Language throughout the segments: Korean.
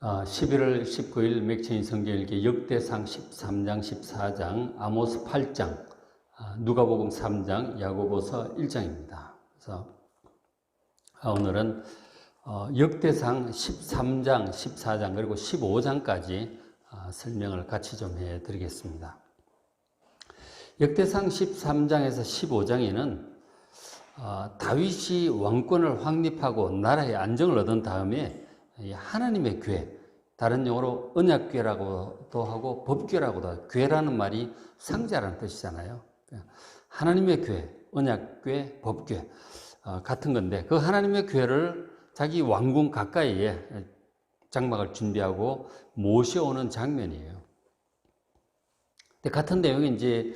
11월 19일 맥체인 성경읽기 역대상 13장, 14장, 아모스 8장, 누가복음 3장, 야고보서 1장입니다. 그래서 오늘은 역대상 13장, 14장 그리고 15장까지 설명을 같이 좀 해드리겠습니다. 역대상 13장에서 15장에는 다윗이 왕권을 확립하고 나라의 안정을 얻은 다음에 하나님의 궤, 다른 용어로 언약궤라고도 하고 법궤라고도 하고, 궤라는 말이 상자라는 뜻이잖아요. 하나님의 궤, 언약궤, 법궤 같은 건데, 그 하나님의 궤를 자기 왕궁 가까이에 장막을 준비하고 모셔오는 장면이에요. 같은 내용이 이제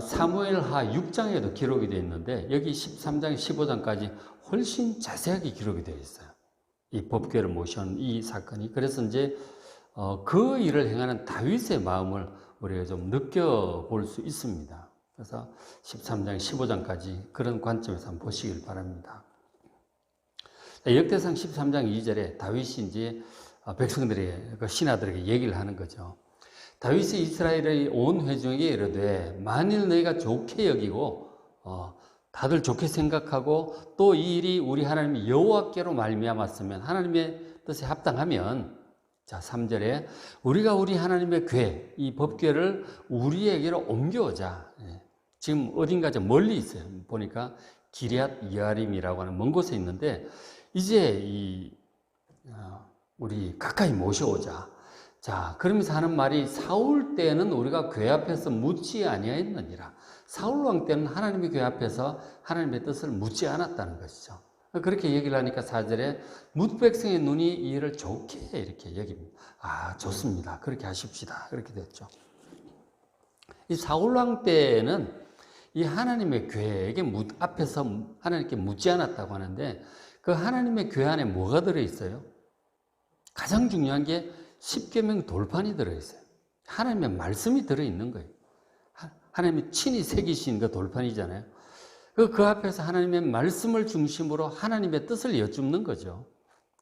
사무엘하 6장에도 기록이 되어 있는데, 여기 13장, 15장까지 훨씬 자세하게 기록이 되어 있어요. 이 법궤를 모셔온 이 사건이. 그래서 이제 그 일을 행하는 다윗의 마음을 우리가 좀 느껴볼 수 있습니다. 그래서 13장, 15장까지 그런 관점에서 한번 보시길 바랍니다. 역대상 13장 2절에 다윗이 이제 백성들에게, 신하들에게 얘기를 하는 거죠. 다윗이 이스라엘의 온 회중에게 이르되, 만일 너희가 좋게 여기고 다들 좋게 생각하고 또 이 일이 우리 하나님 여호와께로 말미암았으면, 하나님의 뜻에 합당하면, 자 3절에 우리가 우리 하나님의 궤, 이 법궤를 우리에게로 옮겨오자. 지금 어딘가 좀 멀리 있어요. 보니까 기럇 여아림이라고 하는 먼 곳에 있는데, 이제 우리 가까이 모셔오자. 자, 그러면서 하는 말이, 사울 때는 우리가 궤 앞에서 묻지 아니하였느니라. 사울 왕 때는 하나님의 궤 앞에서 하나님의 뜻을 묻지 않았다는 것이죠. 그렇게 얘기를 하니까 4절에 뭇 백성의 눈이 이 일을 좋게 이렇게 여깁니다. 좋습니다. 그렇게 하십시다. 그렇게 됐죠. 이 사울 왕 때는 이 하나님의 궤에게 앞에서 하나님께 묻지 않았다고 하는데, 그 하나님의 궤 안에 뭐가 들어있어요? 가장 중요한 게 십계명 돌판이 들어있어요. 하나님의 말씀이 들어있는 거예요. 하나님이 친히 새기신 그 돌판이잖아요. 그 앞에서 하나님의 말씀을 중심으로 하나님의 뜻을 여쭙는 거죠.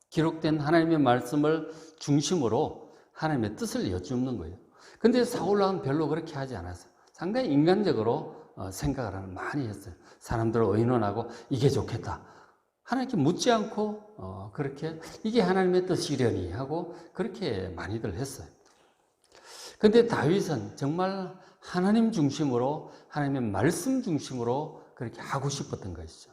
기록된 하나님의 말씀을 중심으로 하나님의 뜻을 여쭙는 거예요. 근데 사울왕은 별로 그렇게 하지 않았어요. 상당히 인간적으로 생각을 많이 했어요. 사람들을 의논하고 이게 좋겠다. 하나님께 묻지 않고 그렇게 이게 하나님의 뜻이려니 하고 그렇게 많이들 했어요. 근데 다윗은 정말 하나님 중심으로, 하나님의 말씀 중심으로 그렇게 하고 싶었던 것이죠.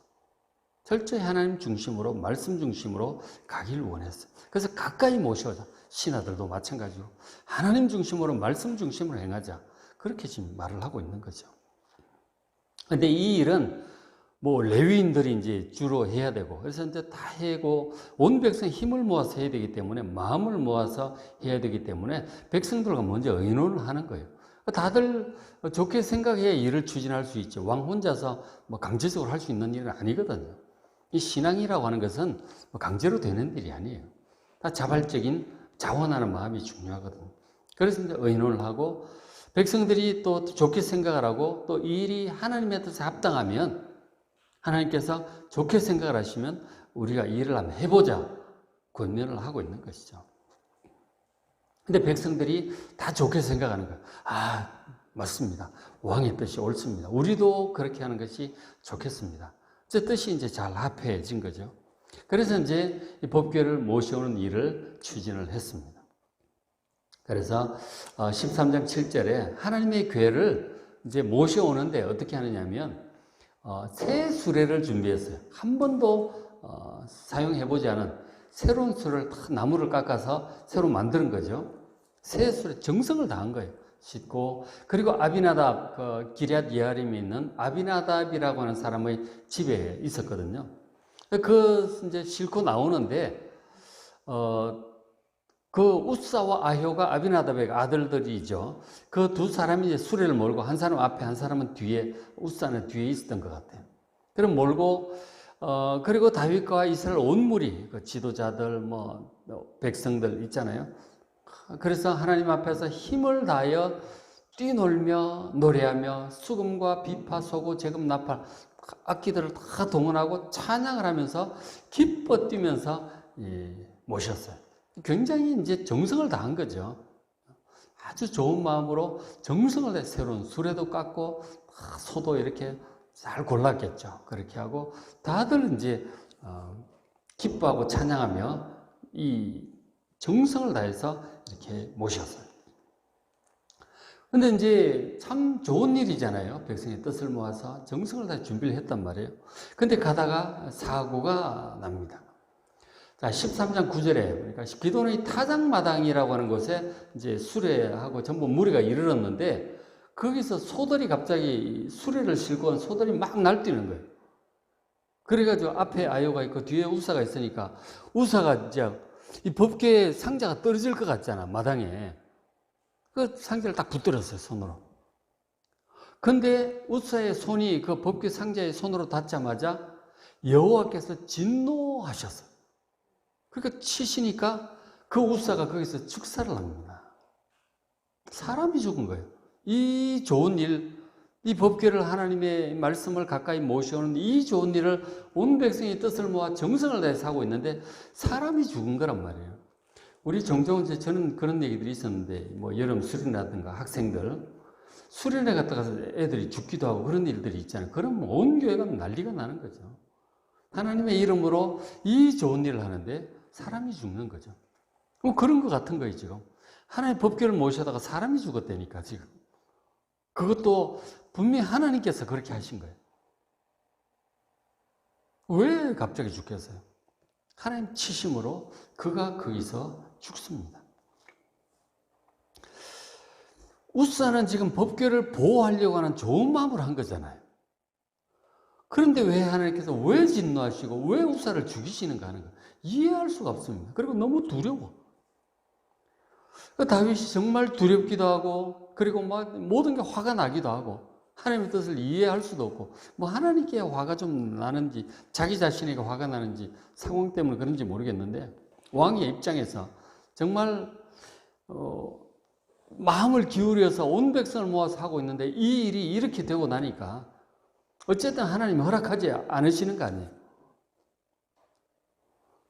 철저히 하나님 중심으로, 말씀 중심으로 가기를 원했어요. 그래서 가까이 모셔오자. 신하들도 마찬가지로 하나님 중심으로, 말씀 중심으로 행하자. 그렇게 지금 말을 하고 있는 거죠. 근데 이 일은 레위인들이 이제 주로 해야 되고, 그래서 이제 다 해고 온 백성 힘을 모아서 해야 되기 때문에, 마음을 모아서 해야 되기 때문에 백성들과 먼저 의논을 하는 거예요. 다들 좋게 생각해야 일을 추진할 수 있죠. 왕 혼자서 강제적으로 할 수 있는 일은 아니거든요. 이 신앙이라고 하는 것은 강제로 되는 일이 아니에요. 다 자발적인 자원하는 마음이 중요하거든요. 그래서 이제 의논을 하고, 백성들이 또 좋게 생각을 하고, 또 이 일이 하나님의 뜻에 합당하면, 하나님께서 좋게 생각을 하시면 우리가 이 일을 한번 해보자 권면을 하고 있는 것이죠. 근데 백성들이 다 좋게 생각하는 거예요. 맞습니다. 왕의 뜻이 옳습니다. 우리도 그렇게 하는 것이 좋겠습니다. 제 뜻이 이제 잘 합해진 거죠. 그래서 이제 이 법궤를 모셔오는 일을 추진을 했습니다. 그래서 13장 7절에 하나님의 궤를 이제 모셔오는데 어떻게 하느냐면, 새 수레를 준비했어요. 한 번도 사용해보지 않은 새로운 수레를 다 나무를 깎아서 새로 만드는 거죠. 새 수레, 정성을 다한 거예요. 싣고, 그리고 아비나답, 기럇 여아림에 있는 아비나답이라고 하는 사람의 집에 있었거든요. 이제 싣고 나오는데, 그 우사와 아효가 아비나답의 아들들이죠. 그 두 사람이 이제 수레를 몰고, 한 사람 앞에, 한 사람은 뒤에, 우사는 뒤에 있었던 것 같아요. 그럼 몰고, 그리고 다윗과 이스라엘 온 무리, 그 지도자들, 백성들 있잖아요. 그래서 하나님 앞에서 힘을 다하여 뛰놀며 노래하며 수금과 비파, 소고, 제금, 나팔, 악기들을 다 동원하고 찬양을 하면서 기뻐 뛰면서 모셨어요. 굉장히 이제 정성을 다한 거죠. 아주 좋은 마음으로 정성을 다해 새로운 수레도 깎고 소도 이렇게 잘 골랐겠죠. 그렇게 하고 다들 이제 기뻐하고 찬양하며 이 정성을 다해서 이렇게 모셨어요. 근데 이제 참 좋은 일이잖아요. 백성의 뜻을 모아서 정성을 다해 준비를 했단 말이에요. 근데 가다가 사고가 납니다. 자, 13장 9절에 그러니까 기도는 타작마당이라고 하는 곳에 이제 수레하고 전부 무리가 이르렀는데 거기서 소들이 갑자기 수레를 싣고 온 소들이 막 날뛰는 거예요. 그래가지고 앞에 아요가 있고 뒤에 우사가 있으니까 우사가 이제 이 법궤 상자가 떨어질 것 같잖아, 마당에. 그 상자를 딱 붙들었어요, 손으로. 근데 우사의 손이 그 법궤 상자의 손으로 닿자마자 여호와께서 진노하셨어요. 그러니까 치시니까 그 우사가 거기서 축사를 합니다. 사람이 죽은 거예요. 이 좋은 일, 이 법궤를 하나님의 말씀을 가까이 모셔오는 이 좋은 일을 온 백성의 뜻을 모아 정성을 다해서 하고 있는데 사람이 죽은 거란 말이에요. 우리 종종 저는 그런 얘기들이 있었는데 뭐 여름 수련회라든가 학생들 수련회 갔다 가서 애들이 죽기도 하고 그런 일들이 있잖아요. 그럼 온 교회가 난리가 나는 거죠. 하나님의 이름으로 이 좋은 일을 하는데 사람이 죽는 거죠. 그런 것 같은 거예요, 지금. 하나님의 법궤를 모셔다가 사람이 죽었다니까, 지금. 그것도 분명히 하나님께서 그렇게 하신 거예요. 왜 갑자기 죽겠어요? 하나님 치심으로 그가 거기서 죽습니다. 우사는 지금 법궤를 보호하려고 하는 좋은 마음으로 한 거잖아요. 그런데 왜 하나님께서 왜 진노하시고 왜 우사를 죽이시는가 하는 거 이해할 수가 없습니다. 그리고 너무 두려워. 다윗이 정말 두렵기도 하고 그리고 막 모든 게 화가 나기도 하고 하나님의 뜻을 이해할 수도 없고 뭐 하나님께 화가 좀 나는지 자기 자신에게 화가 나는지 상황 때문에 그런지 모르겠는데 왕의 입장에서 정말 마음을 기울여서 온 백성을 모아서 하고 있는데 이 일이 이렇게 되고 나니까 어쨌든 하나님이 허락하지 않으시는 거 아니에요.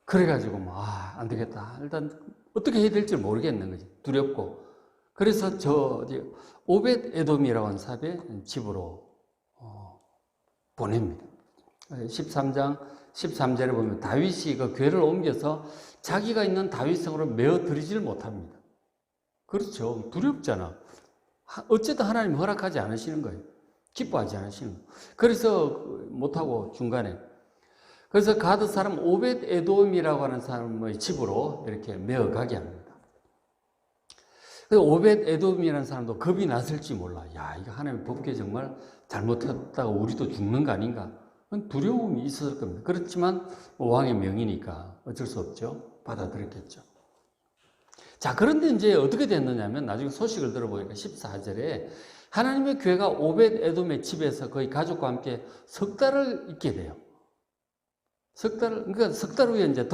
그래가지고 안 되겠다. 일단 어떻게 해야 될지 모르겠는 거지. 두렵고. 그래서 오벳 에돔이라고 하는 사람의 집으로 보냅니다. 13장 13절에 보면 다윗이 그 궤를 옮겨서 자기가 있는 다윗성으로 메어 들이지를 못합니다. 그렇죠. 두렵잖아. 어쨌든 하나님 허락하지 않으시는 거예요. 기뻐하지 않으시는 거예요. 그래서 못하고 중간에 그래서 가드 사람 오벳 에돔이라고 하는 사람의 집으로 이렇게 메어 가게 합니다. 오벳 에돔이라는 사람도 겁이 났을지 몰라. 야, 이거 하나님의 법궤 정말 잘못했다가 우리도 죽는 거 아닌가? 두려움이 있었을 겁니다. 그렇지만 왕의 명이니까 어쩔 수 없죠. 받아들였겠죠. 자, 그런데 이제 어떻게 됐느냐면 나중에 소식을 들어보니까 14절에 하나님의 궤가 오벳 에돔의 집에서 거의 가족과 함께 석 달을 있게 돼요. 그러니까 석 달 후에 이제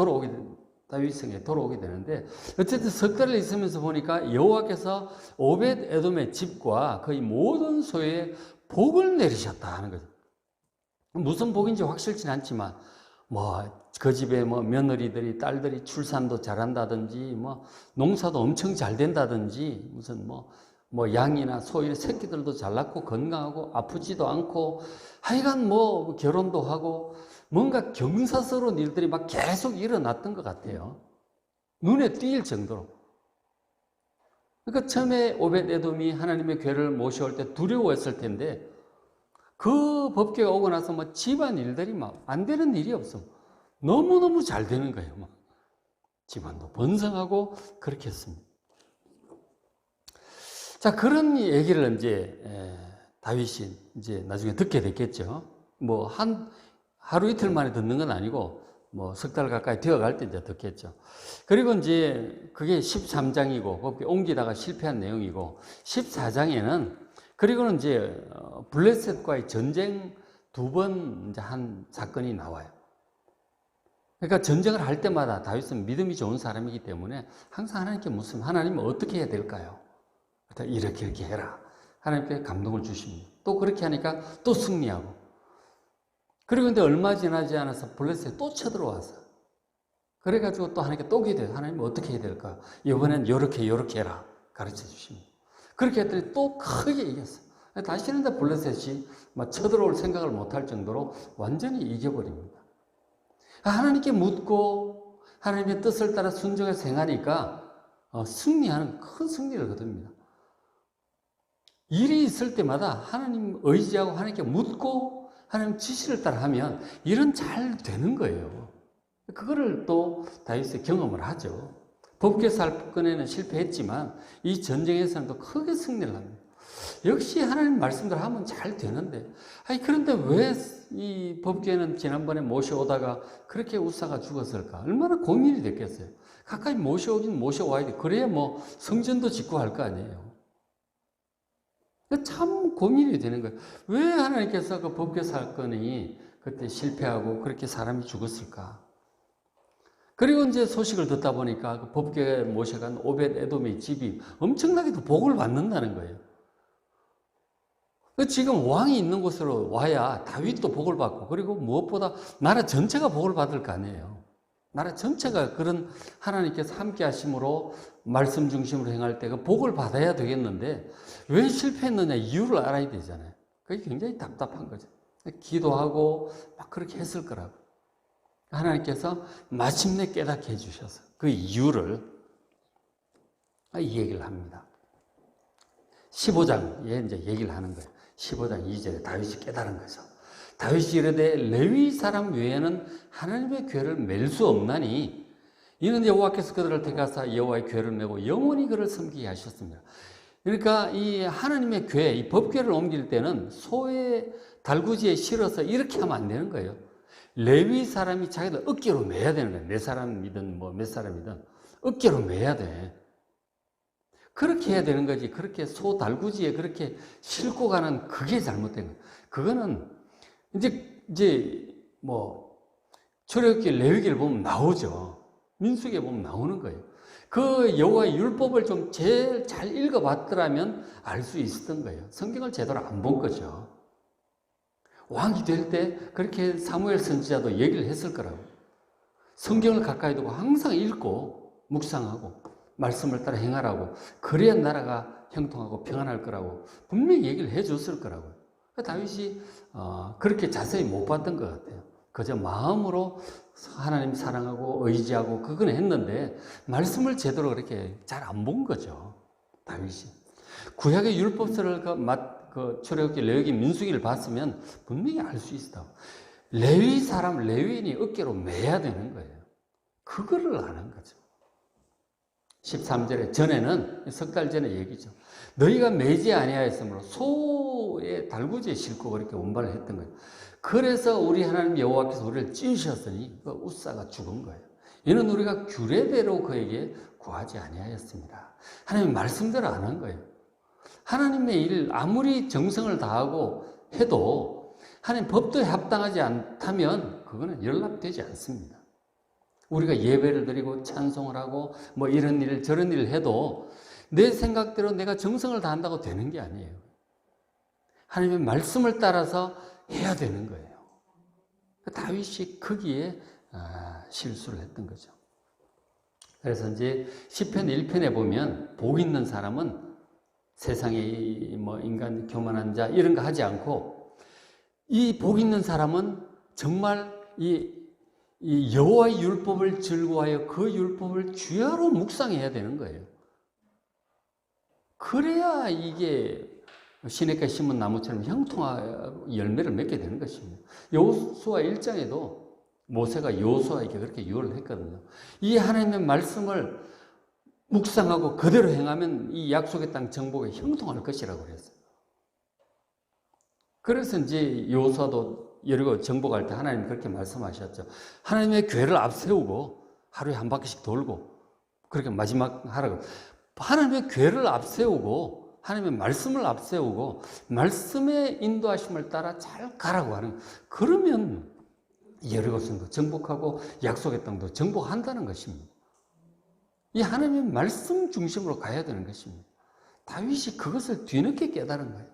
다윗성에 돌아오게 되는데 어쨌든 석 달을 있으면서 보니까 여호와께서 오벳 에돔의 집과 거의 모든 소유에 복을 내리셨다 하는 거죠. 무슨 복인지 확실치는 않지만 그 집에 며느리들이 딸들이 출산도 잘한다든지 농사도 엄청 잘 된다든지 무슨 양이나 소 새끼들도 잘 낳고 건강하고 아프지도 않고 하여간 결혼도 하고 뭔가 경사스러운 일들이 막 계속 일어났던 것 같아요. 눈에 띌 정도로. 그러니까 처음에 오벳 에돔이 하나님의 궤를 모셔올 때 두려워했을 텐데 그 법궤가 오고 나서 집안 일들이 안 되는 일이 없어. 너무너무 잘 되는 거예요. 집안도 번성하고 그렇게 했습니다. 자, 그런 얘기를 이제 다윗이 이제 나중에 듣게 됐겠죠. 하루 이틀 만에 듣는 건 아니고 석 달 가까이 되어갈 때 이제 듣겠죠. 그리고 이제 그게 13장이고 법궤 옮기다가 실패한 내용이고 14장에는 그리고는 이제 블레셋과의 전쟁 2번 이제 한 사건이 나와요. 그러니까 전쟁을 할 때마다 다윗은 믿음이 좋은 사람이기 때문에 항상 하나님께 묻습니다. 하나님은 어떻게 해야 될까요? 이렇게 해라. 하나님께 감동을 주십니다. 또 그렇게 하니까 또 승리하고. 그리고 근데 얼마 지나지 않아서 블레셋에 또 쳐들어와서 그래가지고 또 하나님께 또 기도해요. 하나님 어떻게 해야 될까? 이번엔 요렇게 해라. 가르쳐 주십니다. 그렇게 했더니 또 크게 이겼어요. 다시는 블레셋이 막 쳐들어올 생각을 못할 정도로 완전히 이겨버립니다. 하나님께 묻고 하나님의 뜻을 따라 순종해서 행하니까 승리하는 큰 승리를 거둡니다. 일이 있을 때마다 하나님 의지하고 하나님께 묻고 하나님 지시를 따라 하면 일은 잘 되는 거예요. 그거를 또 다윗이 경험을 하죠. 법궤 사건에는 실패했지만 이 전쟁에서는 또 크게 승리를 합니다. 역시 하나님 말씀대로 하면 잘 되는데, 그런데 왜 이 법궤는 지난번에 모셔오다가 그렇게 우사가 죽었을까? 얼마나 고민이 됐겠어요. 가까이 모셔오긴 모셔와야 돼. 그래야 뭐 성전도 짓고 할 거 아니에요. 참 고민이 되는 거예요. 왜 하나님께서 그 법궤 사건이 그때 실패하고 그렇게 사람이 죽었을까? 그리고 이제 소식을 듣다 보니까 그 법궤에 모셔간 오벳 에돔의 집이 엄청나게도 복을 받는다는 거예요. 지금 왕이 있는 곳으로 와야 다윗도 복을 받고, 그리고 무엇보다 나라 전체가 복을 받을 거 아니에요. 나라 전체가 그런 하나님께서 함께 하심으로 말씀 중심으로 행할 때 그 복을 받아야 되겠는데 왜 실패했느냐 이유를 알아야 되잖아요. 그게 굉장히 답답한 거죠. 기도하고 막 그렇게 했을 거라고. 하나님께서 마침내 깨닫게 해주셔서 그 이유를 이 얘기를 합니다. 15장에 이제 얘기를 하는 거예요. 15장 2절에 다윗이 깨달은 거죠. 다윗이 이르되 레위 사람 외에는 하나님의 궤를 맬 수 없나니 이는 여호와께서 그들을 택하사 여호와의 궤를 메고 영원히 그를 섬기게 하셨습니다. 그러니까 이 하나님의 궤, 이 법궤를 옮길 때는 소의 달구지에 실어서 이렇게 하면 안 되는 거예요. 레위 사람이 자기들 어깨로 매야 되는 거예요. 네 사람이든 뭐 몇 사람이든 어깨로 매야 돼. 그렇게 해야 되는 거지. 그렇게 소 달구지에 그렇게 싣고 가는 그게 잘못된 거예요. 그거는 이제 뭐 출애굽기 레위기를 보면 나오죠. 민수기에 보면 나오는 거예요. 그 여호와의 율법을 좀 제일 잘 읽어봤더라면 알 수 있었던 거예요. 성경을 제대로 안 본 거죠. 왕이 될 때 그렇게 사무엘 선지자도 얘기를 했을 거라고. 성경을 가까이 두고 항상 읽고 묵상하고 말씀을 따라 행하라고. 그래야 나라가 형통하고 평안할 거라고 분명히 얘기를 해줬을 거라고요. 다윗이 그렇게 자세히 못 봤던 것 같아요. 그저 마음으로 하나님 사랑하고 의지하고 그건 했는데 말씀을 제대로 그렇게 잘 안 본 거죠. 다윗이. 구약의 율법서를 출애굽기, 레위기, 민수기를 봤으면 분명히 알 수 있어. 레위인이 어깨로 매야 되는 거예요. 그거를 아는 거죠. 13절에 전에는 석 달 전에 얘기죠. 너희가 매지 아니하였으므로 소의 달구지에 싣고 그렇게 운반을 했던 거예요. 그래서 우리 하나님 여호와께서 우리를 찢으셨으니 그 우사가 죽은 거예요. 이는 우리가 규례대로 그에게 구하지 아니하였습니다. 하나님 말씀대로 안 한 거예요. 하나님의 일 아무리 정성을 다하고 해도 하나님 법도에 합당하지 않다면 그거는 연락되지 않습니다. 우리가 예배를 드리고 찬송을 하고 뭐 이런 일 저런 일을 해도 내 생각대로 내가 정성을 다한다고 되는 게 아니에요. 하나님의 말씀을 따라서 해야 되는 거예요. 다윗이 거기에 실수를 했던 거죠. 그래서 이제 시편 1편에 보면 복 있는 사람은 세상에 뭐 인간 교만한 자 이런 거 하지 않고 이 복 있는 사람은 정말 이 여호와의 율법을 즐거워하여 그 율법을 주야로 묵상해야 되는 거예요. 그래야 이게 시냇가에 심은 나무처럼 형통하고 열매를 맺게 되는 것입니다. 여호수아 1장에도 모세가 여호수아에게 그렇게 유언을 했거든요. 이 하나님의 말씀을 묵상하고 그대로 행하면 이 약속의 땅 정복에 형통할 것이라고 그랬어요. 그래서 이제 여호수아도 여리고 정복할 때 하나님 그렇게 말씀하셨죠. 하나님의 궤를 앞세우고 하루에 한 바퀴씩 돌고 그렇게 마지막 하라고. 하나님의 궤를 앞세우고 하나님의 말씀을 앞세우고 말씀의 인도하심을 따라 잘 가라고 하는, 그러면 여리고성도 정복하고 약속의 땅도 정복한다는 것입니다. 이 하나님의 말씀 중심으로 가야 되는 것입니다. 다윗이 그것을 뒤늦게 깨달은 거예요.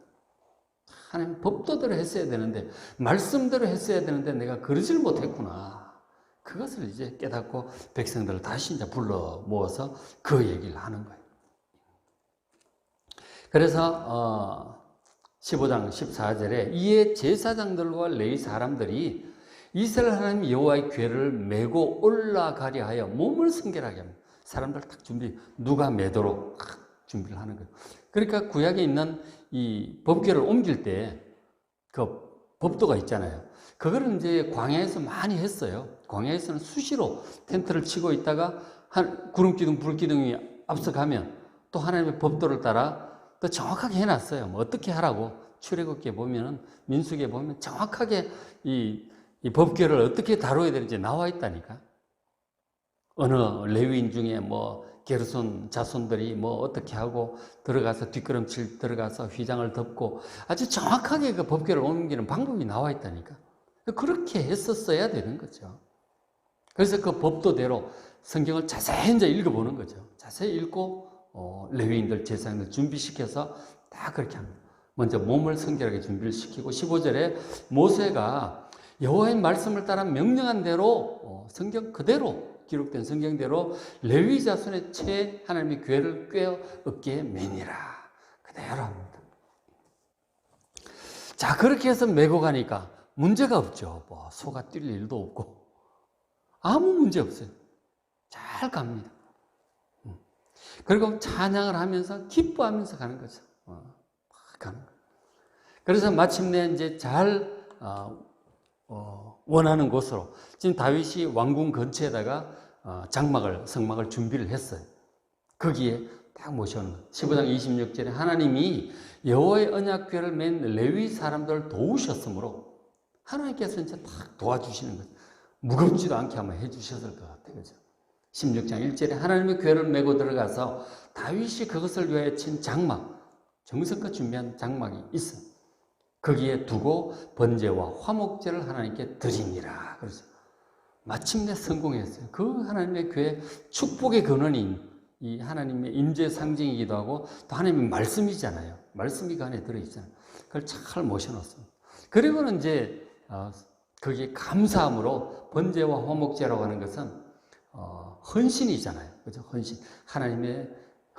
하나님 법도대로 했어야 되는데 말씀대로 했어야 되는데 내가 그러질 못했구나. 그것을 이제 깨닫고 백성들을 다시 이제 불러 모아서 그 얘기를 하는 거예요. 그래서 15장 14절에 이에 제사장들과 레위 사람들이 이스라엘 하나님 여호와의 궤를 메고 올라가려 하여 몸을 성결하게 합니다. 사람들 딱 누가 메도록 준비를 하는 거예요. 그러니까 구약에 있는 이 법궤를 옮길 때 그 법도가 있잖아요. 그거를 이제 광야에서 많이 했어요. 광야에서는 수시로 텐트를 치고 있다가 구름기둥, 불기둥이 앞서가면 또 하나님의 법도를 따라 또 정확하게 해놨어요. 뭐 어떻게 하라고 출애굽기에 보면은 민수기에 보면 정확하게 이 법궤를 어떻게 다뤄야 되는지 나와 있다니까. 어느 레위인 중에 뭐 게르손 자손들이 뭐 어떻게 하고 들어가서 뒷걸음질 들어가서 휘장을 덮고 아주 정확하게 그 법궤를 옮기는 방법이 나와 있다니까. 그렇게 했었어야 되는 거죠. 그래서 그 법도대로 성경을 자세히 이제 읽어보는 거죠. 자세히 읽고 레위인들 제사장들 준비시켜서 다 그렇게 합니다. 먼저 몸을 성결하게 준비를 시키고 15절에 모세가 여호와의 말씀을 따라 명령한 대로 성경 그대로 기록된 성경대로 레위 자손의 채 하나님의 궤를 꿰어 어깨에 매니라 그대로 합니다. 자, 그렇게 해서 메고 가니까 문제가 없죠. 뭐 소가 뛸 일도 없고 아무 문제 없어요. 잘 갑니다. 그리고 찬양을 하면서 기뻐하면서 가는 거죠. 가는 거예요. 그래서 마침내 이제 잘 원하는 곳으로 지금 다윗이 왕궁 근처에다가 성막을 준비를 했어요. 거기에 딱 모셔오는 거예요. 15장 26절에 하나님이 여호와의 언약궤를 맨 레위 사람들을 도우셨으므로 하나님께서 이제 딱 도와주시는 거예요. 무겁지도 않게 한번 해주셨을 것 같아요. 그죠? 16장 1절에 하나님의 궤를 메고 들어가서 다윗이 그것을 위하여 친 장막, 정성껏 준비한 장막이 있어요. 거기에 두고 번제와 화목제를 하나님께 드리니라. 그래서 마침내 성공했어요. 그 하나님의 궤 축복의 근원인 이 하나님의 임재 상징이기도 하고 또 하나님의 말씀이잖아요. 말씀이 그 안에 들어있잖아요. 그걸 잘 모셔놓습니다. 그리고는 이제 거기에 감사함으로 번제와 화목제라고 하는 것은 헌신이잖아요. 그죠? 헌신. 하나님의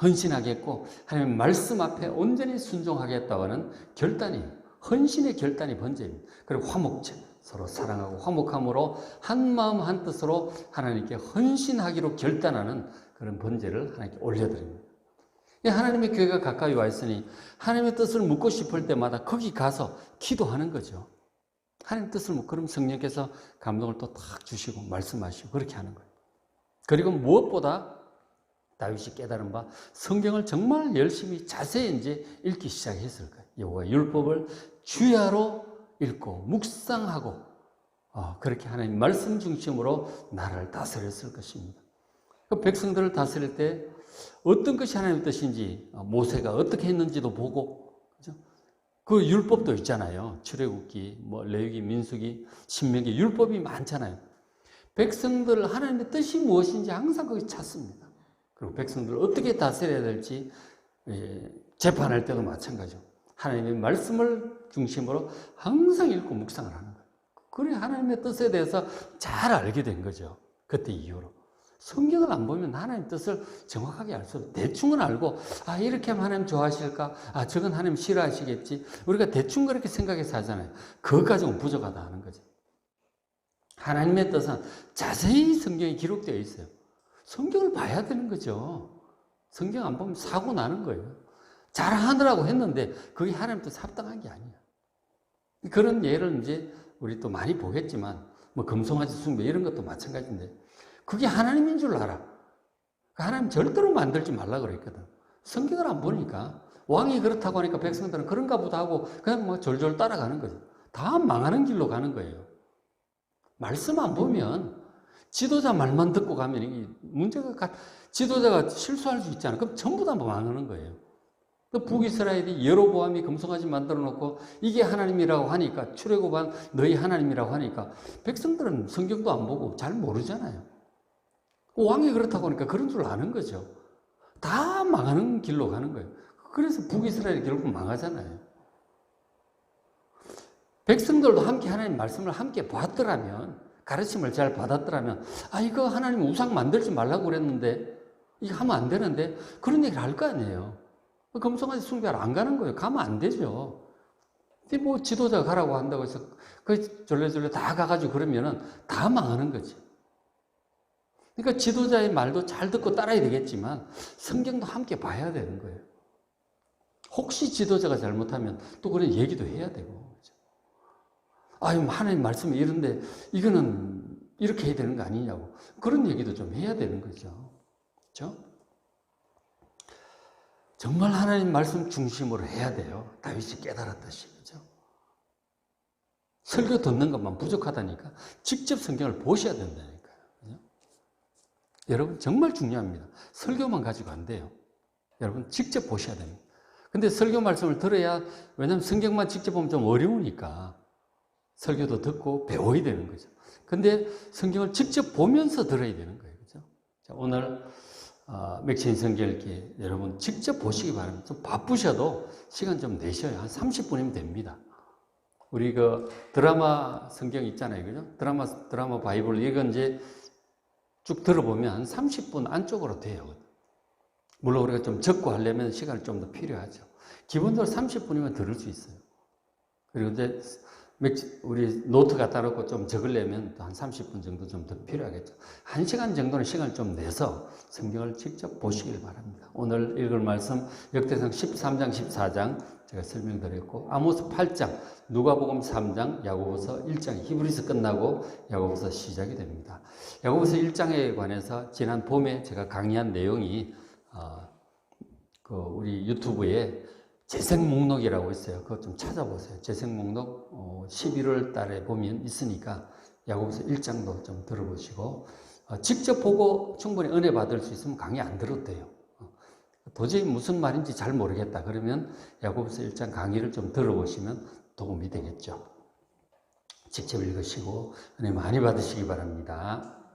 헌신하겠고 하나님의 말씀 앞에 온전히 순종하겠다고 하는 결단이에요. 헌신의 결단이 번제입니다. 그리고 화목제, 서로 사랑하고 화목함으로 한 마음 한 뜻으로 하나님께 헌신하기로 결단하는 그런 번제를 하나님께 올려드립니다. 하나님의 교회가 가까이 와 있으니 하나님의 뜻을 묻고 싶을 때마다 거기 가서 기도하는 거죠. 하나님의 뜻을 묻고 그럼 성령께서 감동을 또 탁 주시고 말씀하시고 그렇게 하는 거예요. 그리고 무엇보다 다윗이 깨달은 바 성경을 정말 열심히 자세히 이제 읽기 시작했을 거예요. 여호와의 율법을 주야로 읽고 묵상하고 그렇게 하나님 말씀 중심으로 나라를 다스렸을 것입니다. 그 백성들을 다스릴 때 어떤 것이 하나님의 뜻인지 모세가 어떻게 했는지도 보고 그죠? 그 율법도 있잖아요. 출애굽기, 뭐 레위기, 민수기, 신명기 율법이 많잖아요. 백성들 하나님의 뜻이 무엇인지 항상 거기 찾습니다. 그리고 백성들을 어떻게 다스려야 될지 재판할 때도 마찬가지고 하나님의 말씀을 중심으로 항상 읽고 묵상을 하는 거예요. 그래 하나님의 뜻에 대해서 잘 알게 된 거죠. 그때 이후로. 성경을 안 보면 하나님의 뜻을 정확하게 알 수 없어요. 대충은 알고 이렇게 하면 하나님 좋아하실까? 저건 하나님 싫어하시겠지? 우리가 대충 그렇게 생각해서 하잖아요. 그것 가지고는 부족하다 하는 거죠. 하나님의 뜻은 자세히 성경에 기록되어 있어요. 성경을 봐야 되는 거죠. 성경 안 보면 사고 나는 거예요. 잘하느라고 했는데 그게 하나님 뜻에 합당한 게 아니야. 그런 예를 이제 우리 또 많이 보겠지만 뭐 금송아지 숭배 이런 것도 마찬가지인데 그게 하나님인 줄 알아. 하나님 절대로 만들지 말라 그랬거든. 성경을 안 보니까 왕이 그렇다고 하니까 백성들은 그런가 보다 하고 그냥 뭐 졸졸 따라가는 거죠. 다 망하는 길로 가는 거예요. 말씀 안 보면 지도자 말만 듣고 가면 이게 문제가 지도자가 실수할 수 있잖아. 그럼 전부 다 망하는 거예요. 북이스라엘이 여로보암이 금송아지 만들어 놓고 이게 하나님이라고 하니까 출애굽한 너희 하나님이라고 하니까 백성들은 성경도 안 보고 잘 모르잖아요. 왕이 그렇다고 하니까 그런 줄 아는 거죠. 다 망하는 길로 가는 거예요. 그래서 북이스라엘이 결국 망하잖아요. 백성들도 함께 하나님 말씀을 함께 봤더라면 가르침을 잘 받았더라면, 이거 하나님 우상 만들지 말라고 그랬는데, 이거 하면 안 되는데, 그런 얘기를 할 거 아니에요. 금송아지 숭배하러 안 가는 거예요. 가면 안 되죠. 근데 뭐 지도자 가라고 한다고 해서, 졸래졸래 다 가가지고 그러면은 다 망하는 거지. 그러니까 지도자의 말도 잘 듣고 따라야 되겠지만, 성경도 함께 봐야 되는 거예요. 혹시 지도자가 잘못하면 또 그런 얘기도 해야 되고. 하나님 말씀이 이런데 이거는 이렇게 해야 되는 거 아니냐고. 그런 얘기도 좀 해야 되는 거죠. 그렇죠? 정말 하나님 말씀 중심으로 해야 돼요. 다윗이 깨달았듯이. 그렇죠? 설교 듣는 것만 부족하다니까. 직접 성경을 보셔야 된다니까요. 그렇죠? 여러분 정말 중요합니다. 설교만 가지고 안 돼요. 여러분 직접 보셔야 됩니다. 근데 설교 말씀을 들어야, 왜냐하면 성경만 직접 보면 좀 어려우니까 설교도 듣고 배워야 되는 거죠. 근데 성경을 직접 보면서 들어야 되는 거예요. 그죠? 자, 오늘 맥체인 성경읽기 여러분 직접 보시기 바랍니다. 좀 바쁘셔도 시간 좀 내셔요. 한 30분이면 됩니다. 우리 그 드라마 성경 있잖아요. 그죠? 드라마 바이블 이건 이제 쭉 들어보면 한 30분 안쪽으로 돼요. 물론 우리가 좀 적고 하려면 시간이 좀 더 필요하죠. 기본적으로 30분이면 들을 수 있어요. 그리고 이제 우리 노트 갖다 놓고 좀 적으려면 또 한 30분 정도 좀 더 필요하겠죠. 1시간 정도는 시간을 좀 내서 성경을 직접 보시길 바랍니다. 오늘 읽을 말씀 역대상 13장, 14장 제가 설명드렸고, 아모스 8장, 누가복음 3장, 야고보서 1장, 히브리서 끝나고 야고보서 시작이 됩니다. 야고보서 1장에 관해서 지난 봄에 제가 강의한 내용이 우리 유튜브에 재생 목록이라고 있어요. 그거 좀 찾아보세요. 재생 목록 11월 달에 보면 있으니까 야고보서 1장도 좀 들어보시고, 직접 보고 충분히 은혜 받을 수 있으면 강의 안 들어도 돼요. 도저히 무슨 말인지 잘 모르겠다 그러면 야고보서 1장 강의를 좀 들어보시면 도움이 되겠죠. 직접 읽으시고 은혜 많이 받으시기 바랍니다.